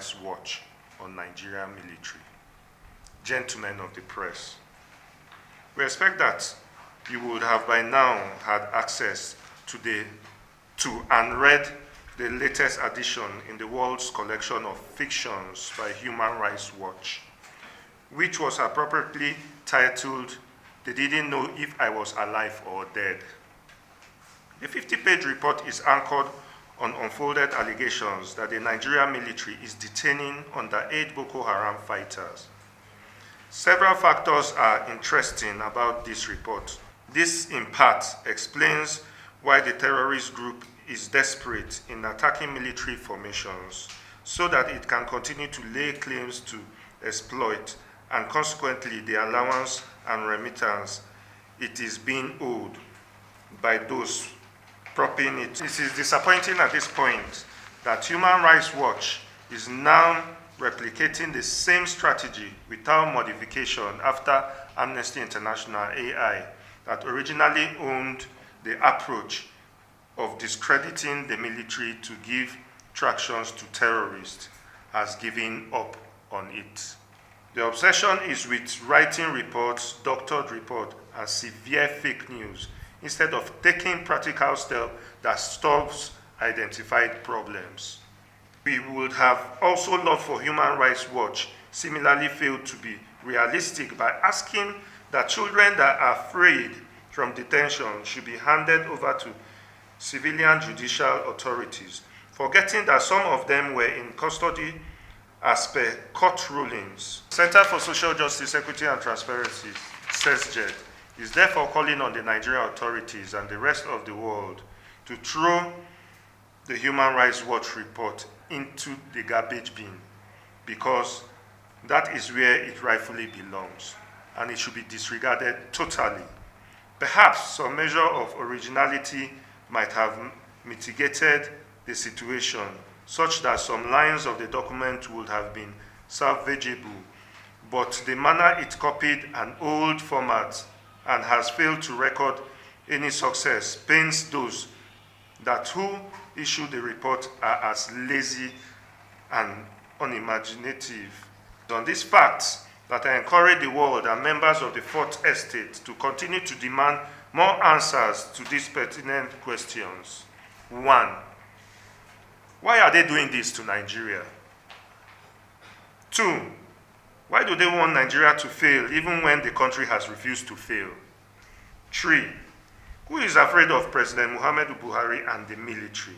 Rights Watch on Nigerian military. Gentlemen of the press, we expect that you would have by now had access to and read the latest edition in the world's collection of fictions by Human Rights Watch, which was appropriately titled, "They Didn't Know If I Was Alive or Dead." The 50-page report is anchored on unfolded allegations that the Nigerian military is detaining underage Boko Haram fighters. Several factors are interesting about this report. This, in part, explains why the terrorist group is desperate in attacking military formations so that it can continue to lay claims to exploit and consequently the allowance and remittance it is being owed by those propping it. It is disappointing at this point that Human Rights Watch is now replicating the same strategy without modification after Amnesty International AI that originally owned the approach of discrediting the military to give tractions to terrorists has given up on it. The obsession is with writing reports, doctored reports, and severe fake news instead of taking practical steps that solves identified problems. We would have also loved for Human Rights Watch similarly failed to be realistic by asking that children that are freed from detention should be handed over to civilian judicial authorities, forgetting that some of them were in custody as per court rulings. Center for Social Justice, Equity and Transparency, CESJET, is therefore calling on the Nigerian authorities and the rest of the world to throw the Human Rights Watch report into the garbage bin, because that is where it rightfully belongs, and it should be disregarded totally. Perhaps some measure of originality might have mitigated the situation, such that some lines of the document would have been salvageable, but the manner it copied an old format and has failed to record any success pains those that who issued the report are as lazy and unimaginative. On these facts, that I encourage the world and members of the Fourth Estate to continue to demand more answers to these pertinent questions. 1. Why are they doing this to Nigeria? 2. Why do they want Nigeria to fail even when the country has refused to fail? 3. Who is afraid of President Muhammadu Buhari and the military?